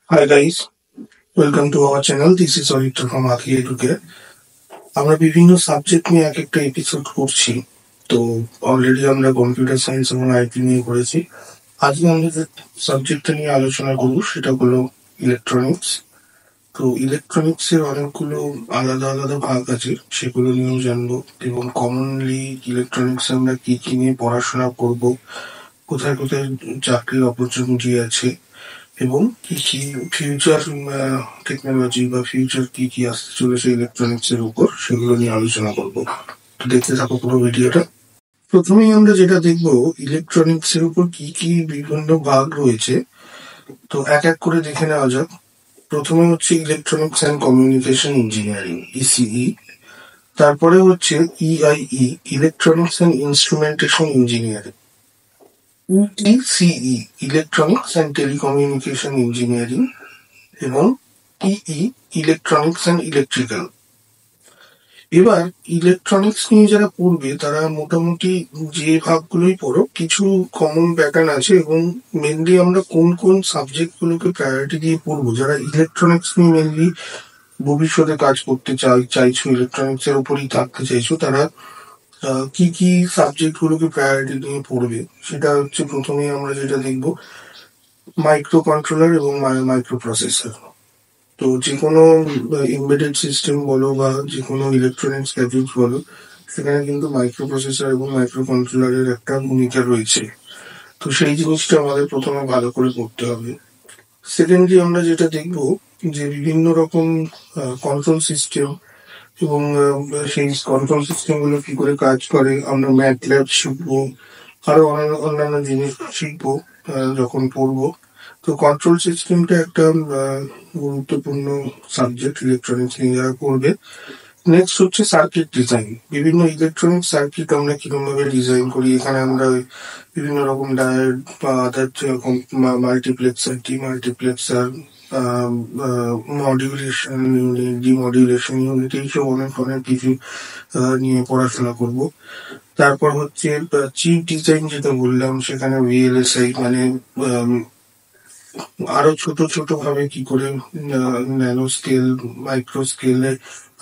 Hi guys, welcome to our channel. This is Aditya from Aki Educare. আমরা বিভিন্ন subject নিয়ে এক একটা এপিসোড করছি। তো অলরেডি আমরা কম্পিউটার সায়েন্স এবং আইটি নিয়ে করেছি। আজকে আমরা যে সাবজেক্টটা নিয়ে আলোচনা করব সেটা হলো ইলেকট্রনিক্স। তো ইলেকট্রনিক্স এর অনেকগুলো আলাদা আলাদা ভাগ আছে, সেগুলো নিয়েও জানবো। এবং কমনলি ইলেকট্রনিক্স আমরা কি কি নিয়ে পড়াশোনা করব, কোথায় কোথায় চাকরির অপরচুনিটি আছে, এবং কি কি ফিউচার টেকনোলজি বা ফিউচার কি কি আসতে চলেছে ইলেকট্রনিক্স এর উপর, সেগুলো নিয়ে আলোচনা করবো। তো দেখতে থাকো পুরো ভিডিওটা। প্রথমেই আমরা যেটা দেখবো, ইলেকট্রনিক্স এর উপর কি কি বিভিন্ন ভাগ রয়েছে। তো এক এক করে দেখে নেওয়া যাক। প্রথমে হচ্ছে electronics and communication engineering, ECE. তারপরে হচ্ছে EIE, electronics and instrumentation engineering. ETCE, electronics and telecommunication engineering. এবং ইই, ইলেকট্রনিক্স অ্যান্ড ইলেকট্রিক্যাল। এবার ইলেকট্রনিক্স নিয়ে যারা পড়বে তারা মোটামুটি যে ভাগগুলোই পড়ো, কিছু কমন প্যাটার্ন আছে। এবং মেনলি আমরা কোন কোন সাবজেক্ট গুলোকে প্রায়োরিটি দিয়ে পড়বো, যারা ইলেকট্রনিক্স নিয়ে মেনলি ভবিষ্যতে কাজ করতে চাইছো, ইলেকট্রনিক্স এর উপরই থাকতে চাইছো, তারা কি কি সাবজেক্ট গুলোকে প্রায়োরিটি দিয়ে পড়বে সেটা হচ্ছে প্রথমেই আমরা যেটা দেখবো, মাইক্রো কন্ট্রোলার এবং মাইক্রো প্রসেসর। তো যে কোনো এমবেডেড সিস্টেম বলো বা যে কোনো ইলেকট্রনিক্স গ্যাজেটস বলো, সেখানে কিন্তু মাইক্রো প্রসেসর এবং মাইক্রো কন্ট্রোলারের একটা ভূমিকা রয়েছে। তো সেই জিনিসটা আমাদের প্রথমে ভালো করে করতে হবে। সেকেন্ডলি আমরা যেটা দেখবো, যে বিভিন্ন রকম কন্ট্রোল সিস্টেম এবং সেই কন্ট্রোল সিস্টেম গুলো কি করে কাজ করে, আমরা ম্যাটল্যাব শিখবো, আরো অন্যান্য জিনিস শিখবো যখন পড়বো। তো কন্ট্রোল সিস্টেমটা একটা গুরুত্বপূর্ণ সাবজেক্ট ইলেকট্রনিক্স নিয়ে যারা পড়বে। নেক্সট হচ্ছে সার্কিট ডিজাইন। বিভিন্ন ইলেকট্রনিক সার্কিট আমরা কিরকম ভাবে ডিজাইন করি, এখানে আমরা বিভিন্ন রকম ডায়োড বা আদার যেরকম multiplexer, demultiplexer, modulation unit, demodulation unit, এইসব অনেক অনেক কিছু নিয়ে পড়াশোনা করব। তারপর হচ্ছে চিপ ডিজাইন, যেটা বললাম, সেখানে ভিএলএসআই মানে আরো ছোট ছোট ভাবে কি করে ন্যানো স্কেল, মাইক্রো স্কেলে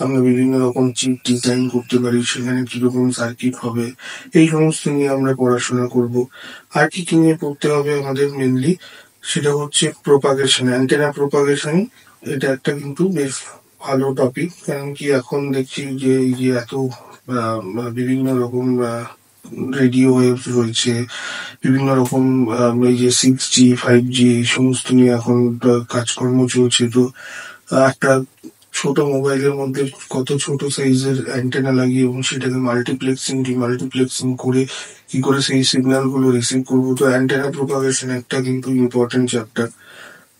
আমরা বিভিন্ন রকম চিপ ডিজাইন করতে পারি, সেখানে কিরকম সার্কিট হবে, এই সমস্ত নিয়ে আমরা পড়াশোনা করব। আর কি কি নিয়ে পড়তে হবে আমাদের মেনলি, সেটা হচ্ছে প্রোপাগেশন, অ্যান্টেনা প্রোপাগেশন। এটা একটা কিন্তু বেশ ভালো টপিক, কারণ কি এখন দেখছি যে এই যে এত বিভিন্ন রকম রেডিও ওয়েভ রয়েছে, বিভিন্ন রকম এই যে 6G 5G এই সমস্ত নিয়ে এখন কাজকর্ম চলছে। তো একটা ছোট মোবাইলের মধ্যে কত ছোট সাইজের অ্যান্টেনা লাগিয়ে এবং সেটাকে মাল্টিপ্লেক্সিং ডিমাল্টিপ্লেক্সিং করে কি করে সেই সিগন্যাল গুলো রিসিভ করবো। তো অ্যান্টেনা প্রোপাগেশন একটা কিন্তু ইম্পর্টেন্ট চ্যাপ্টার।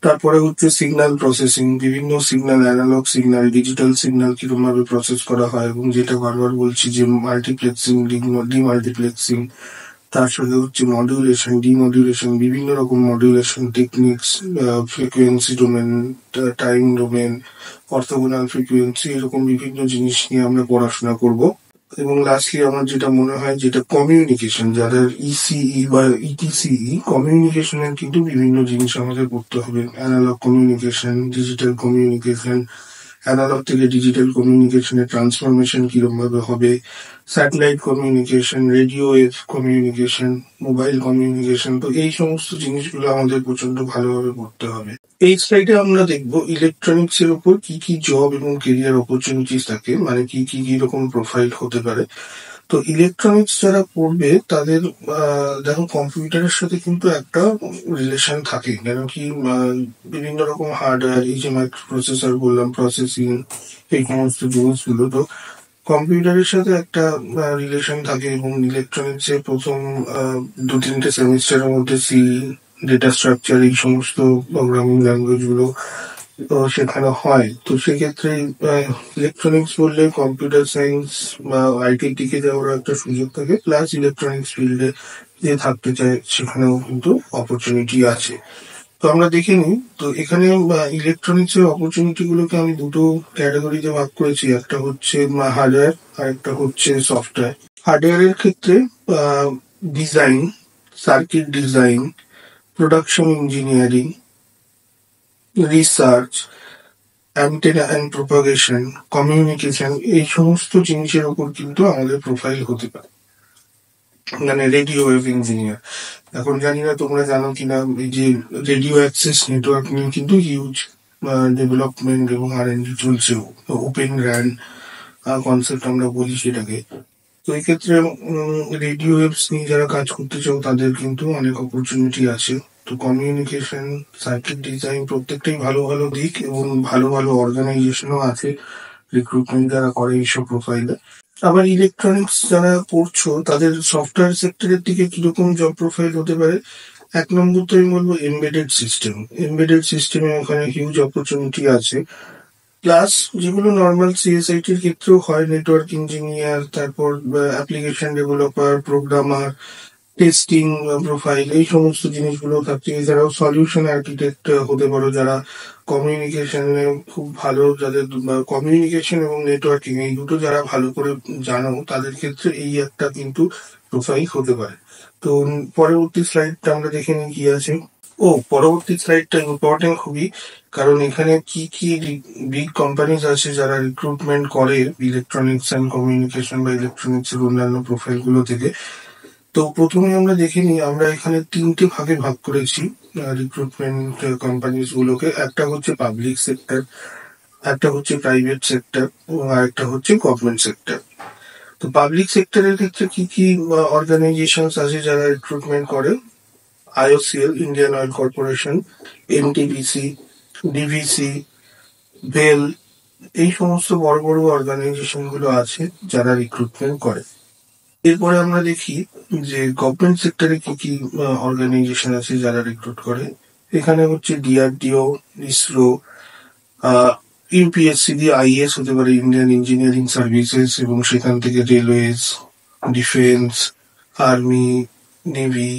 তারপরে হচ্ছে সিগন্যাল প্রসেসিং, বিভিন্ন signal, analog signal, digital signal কিরকম ভাবে প্রসেস করা হয়, এবং যেটা বারবার বলছি যে মাল্টিপ্লেক্সিং, ডিমাল্টিপ্লেক্সিং। তার সাথে হচ্ছে মডিউলেশন, ডিমডিউলেশন, বিভিন্ন রকম modulation techniques, frequency domain, time domain, orthogonal frequency, এরকম বিভিন্ন জিনিস নিয়ে আমরা পড়াশোনা করব। এবং লাস্টলি আমার যেটা মনে হয়, যেটা কমিউনিকেশন, যাদের ইসিই বা ইটিসিই, কমিউনিকেশনের কিন্তু বিভিন্ন জিনিস আমাদের করতে হবে। Analog communication, digital communication, analog থেকে ডিজিটাল কমিউনিকেশনের ট্রান্সফরমেশন কিরকম ভাবে হবে, satellite communication, radio wave communication, mobile communication. তো এই সমস্ত জিনিসগুলো আমাদের প্রচন্ড ভালোভাবে করতে হবে। এই স্লাইডে আমরা দেখবো ইলেকট্রনিক্স এর উপর কি কি জব এবং কেরিয়ার অপরচুনিটিস থাকে, মানে কি কি কি রকম প্রোফাইল হতে পারে। তো ইলেকট্রনিক্স যারা পড়বে তাদের দেখো, কম্পিউটারের সাথে কিন্তু একটা রিলেশন থাকে, কেন কি বিভিন্ন রকম হার্ডওয়্যার, এই যে মাইক্রো প্রসেসর বললাম, প্রসেসিং, এই সমস্ত জিনিসগুলো, তো কম্পিউটারের সাথে একটা রিলেশন থাকে। এবং ইলেকট্রনিক্স এর প্রথম 2-3টে সেমিস্টারের মধ্যে সি, ডেটা স্ট্রাকচার, এই সমস্ত প্রোগ্রামিং ল্যাঙ্গুয়েজ গুলো শেখানো হয়। তো সেক্ষেত্রে ইলেকট্রনিক্স বললে কম্পিউটার সায়েন্স বা আইটির দিকে যাওয়ার একটা সুযোগ থাকে, প্লাস ইলেকট্রনিক্স ফিল্ডে যে থাকতে চায় সেখানেও কিন্তু অপরচুনিটি আছে। তো আমরা দেখে নিই। তো এখানে ইলেকট্রনিক্স এর অপরচুনিটি গুলোকে আমি দুটো ক্যাটাগরিতে ভাগ করেছি, একটা হচ্ছে হার্ডওয়্যার আর একটা হচ্ছে সফটওয়্যার। হার্ডওয়্যারের ক্ষেত্রে design, circuit design, production engineering, research, antenna and propagation, communication, এই সমস্ত জিনিসের উপর কিন্তু আমাদের প্রোফাইল হতে পারে। মানে রেডিও ওয়েভ ইঞ্জিনিয়ার। এখন জানি না তোমরা জানো কিনা, এই যে রেডিও অ্যাক্সেস নেটওয়ার্ক নিয়ে কিন্তু হিউজ ডেভেলপমেন্ট এবং R&D চলছে। ওপেন র্যান কনসেপ্ট আমরা বলি সেটাকে। তো এই ক্ষেত্রে রেডিও ওয়েভস নিয়ে যারা কাজ করতে চাও তাদের কিন্তু অনেক অপরচুনিটি আছে। তো কমিউনিকেশন, সার্কিট ডিজাইন প্রত্যেকটাই ভালো ভালো দিক, এবং ভালো ভালো অর্গানাইজেশনও আছে রিক্রুটমেন্ট যারা করে এইসব প্রোফাইলে। আবার ইলেকট্রনিক্স যারা পড়ছো তাদের সফটওয়্যার সেক্টরের দিকে কিরকম জব প্রোফাইল হতে পারে। এক নম্বর তো আমি বলবো এমবেডেড সিস্টেম। এমবেডেড সিস্টেমে ওখানে হিউজ অপরচুনিটি আছে। প্লাস যেগুলো নর্মাল সিএসআইটির ক্ষেত্রেও হয়, নেটওয়ার্ক ইঞ্জিনিয়ার, তারপর application developer, programmer, testing profile, এই সমস্ত জিনিসগুলো থাকছে। এছাড়াও সলিউশন আর্কিটেক্ট হতে পারো, যারা কমিউনিকেশনে খুব ভালো, যাদের কমিউনিকেশন এবং নেটওয়ার্কিং এই দুটো যারা ভালো করে জানো, তাদের ক্ষেত্রে এই একটা কিন্তু প্রোফাইল হতে পারে। তো পরবর্তী স্লাইডটা আমরা দেখে নিই কি আছে। পরবর্তী স্লাইডটা ইম্পর্টেন্ট খুবই, কারণ এখানে কি কি বিগ কোম্পানিজ আছে যারা রিক্রুটমেন্ট করে ইলেকট্রনিক্স অ্যান্ড কমিউনিকেশন বা ইলেকট্রনিক্স এর অন্যান্য প্রোফাইল গুলো থেকে। তো প্রথমে আমরা দেখে নিই, আমরা এখানে তিনটে ভাগে ভাগ করেছি রিক্রুটমেন্ট কোম্পানিজ গুলোকে। একটা হচ্ছে পাবলিক সেক্টর, একটা হচ্ছে প্রাইভেট সেক্টর, এবং আরেকটা হচ্ছে গভর্নমেন্ট সেক্টর। তো পাবলিক সেক্টরের ক্ষেত্রে কি কি অর্গানাইজেশন আছে যারা রিক্রুটমেন্ট করে। IOCL, Indian oil corporation, NTPC, DVC, ভেল, এই সমস্ত বড় বড় অর্গানাইজেশন গুলো আছে যারা রিক্রুটমেন্ট করে। এরপরে আমরা দেখি যে গভর্নমেন্ট সেক্টরে কি কি অর্গানাইজেশন আছে যারা রিক্রুট করে। এখানে হচ্ছে DRDO, ইসরো, ইউপিএসসি দিয়ে IAS হতে পারে, ইন্ডিয়ান ইঞ্জিনিয়ারিং সার্ভিসেস, এবং সেখান থেকে রেলওয়েজ, ডিফেন্স, আর্মি, নেভি,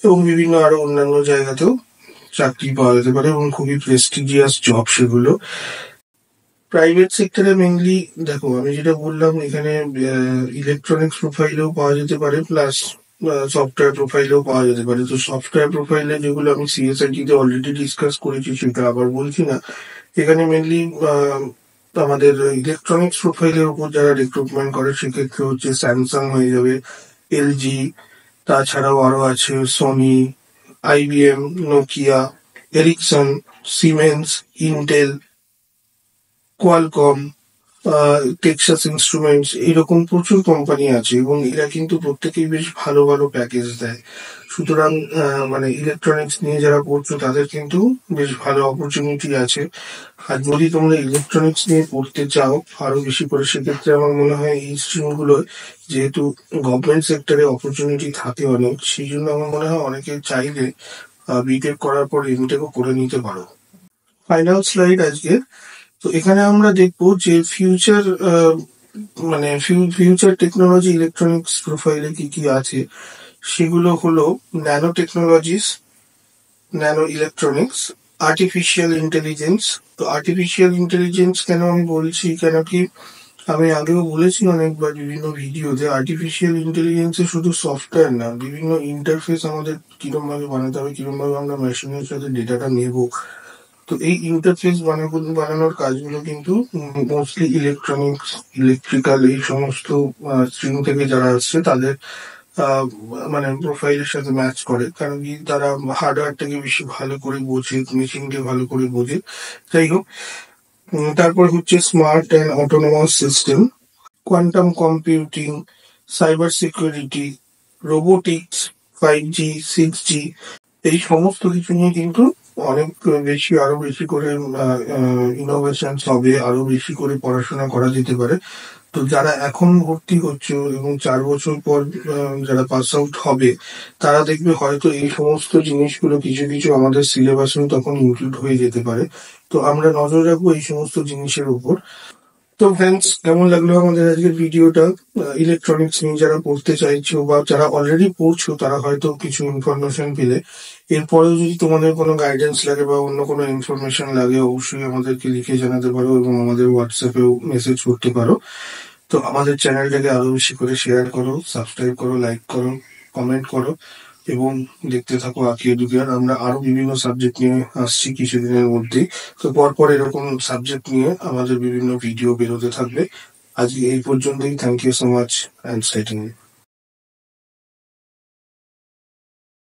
এবং বিভিন্ন আরো অন্যান্য জায়গাতেও চাকরি পাওয়া যেতে পারে, এবং খুবই প্রেস্টিজিয়াস জব সেগুলো। প্রাইভেট সেক্টরে মেনলি দেখো, আমি যেটা বললাম, এখানে ইলেকট্রনিক্স প্রোফাইলেও পাওয়া যেতে পারে, প্লাস সফটওয়্যার প্রোফাইলেও পাওয়া যেতে পারে। তো সফটওয়্যার প্রোফাইলে যেগুলো আমি CSIT তে অলরেডি ডিসকাস করেছি, সেটা আবার বলছি না। এখানে মেনলি আমাদের ইলেকট্রনিক্স প্রোফাইলের উপর যারা রিক্রুটমেন্ট করে সেক্ষেত্রে হচ্ছে স্যামসাং হয়ে যাবে, LG, তাছাড়াও আরো আছে Sony, IBM, Nokia, Ericsson, Siemens, Intel, Qualcomm, Texas Instruments, এরকম প্রচুর কোম্পানি আছে, এবং এরা কিন্তু প্রত্যেকেই বেশ ভালো ভালো প্যাকেজ দেয়। সুতরাং মানে ইলেকট্রনিক্স নিয়ে যারা পড়ছো তাদের কিন্তু বেশ ভালো অপরচুনিটি আছে। আর যদি তোমরা ইলেকট্রনিক্স নিয়ে পড়তে চাও আরো বেশি করে, সেক্ষেত্রে আমার মনে হয় এই স্ট্রিমগুলো, যেহেতু গভর্নমেন্ট সেক্টরে অপরচুনিটি থাকে অনেক, সেই জন্য আমার মনে হয় অনেকে চাইলে বিটেক করার পর এমটেকও করে নিতে পারো। ফাইনাল স্লাইড আজকে। তো এখানে আমরা দেখবো যে ফিউচার, মানে ফিউচার টেকনোলজি ইলেকট্রনিক্স প্রোফাইলে কি কি আছে। সেগুলো হলো nano technologies, nano electronics, artificial intelligence. তো আর্টিফিশিয়াল ইন্টেলিজেন্স কেন আমি বলছি, কেন কি আমি আগেও বলেছি অনেকবার বিভিন্ন ভিডিওতে, আর্টিফিশিয়াল ইন্টেলিজেন্সে শুধু সফটওয়্যার না, বিভিন্ন ইন্টারফেস আমাদের কিরম ভাবে বানাতে হবে, কিরম ভাবে আমরা মেশিনের সাথে ডেটাটা নেব। তো এই ইন্টারফেস বানানোর কাজগুলো কিন্তু মোস্টলি ইলেকট্রনিক্স, ইলেকট্রিক্যাল, এই সমস্ত স্ট্রিম থেকে যারা আসছে তাদের আহ, মানে প্রোফাইলের সাথে ম্যাচ করে, কারণ কি তারা হার্ডওয়্যারটাকে বেশি ভালো করে বোঝে, মেশিনকে ভালো করে বোঝে। যাই হোক, তারপর হচ্ছে smart and autonomous system, quantum computing, cyber security, robotics, 5G, 6G, এই সমস্ত কিছু নিয়ে কিন্তু অনেক বেশি, আরো বেশি করে ইনোভেশন হবে, আরো বেশি করে পড়াশোনা করা যেতে পারে। তো যারা এখন ভর্তি হচ্ছে এবং 4 বছর পর যারা পাস আউট হবে, তারা দেখবে হয়তো এই সমস্ত জিনিসগুলো কিছু কিছু আমাদের সিলেবাসেও তখন ইনক্লুড হয়ে যেতে পারে। তো আমরা নজর রাখবো এই সমস্ত জিনিসের উপর। তো ফ্রেন্ডস, কেমন লাগলো আমাদের আজকের ভিডিওটা। ইলেকট্রনিক্স নিয়ে যারা পড়তে চাইছো বা যারা অলরেডি পড়ছো, তারা হয়তো কিছু ইনফরমেশন পেলে। এরপরেও যদি তোমাদের কোনো গাইডেন্স লাগে বা অন্য কোনো ইনফরমেশন লাগে, অবশ্যই আমাদেরকে লিখে জানাতে পারো, এবং আমাদের হোয়াটসঅ্যাপেও মেসেজ করতে পারো। তো আমাদের চ্যানেলটাকে আরো বেশি করে শেয়ার করো, সাবস্ক্রাইব করো, লাইক করো, কমেন্ট করো। এবং দেখতে থাকো আঁকি এডুকেয়ার। আমরা আরো বিভিন্ন সাবজেক্ট নিয়ে আসছি কিছুদিনের মধ্যেই। তো পরপর এরকম সাবজেক্ট নিয়ে আমাদের বিভিন্ন ভিডিও বেরোতে থাকবে। আজকে এই পর্যন্তই। Thank you so much and stay tuned.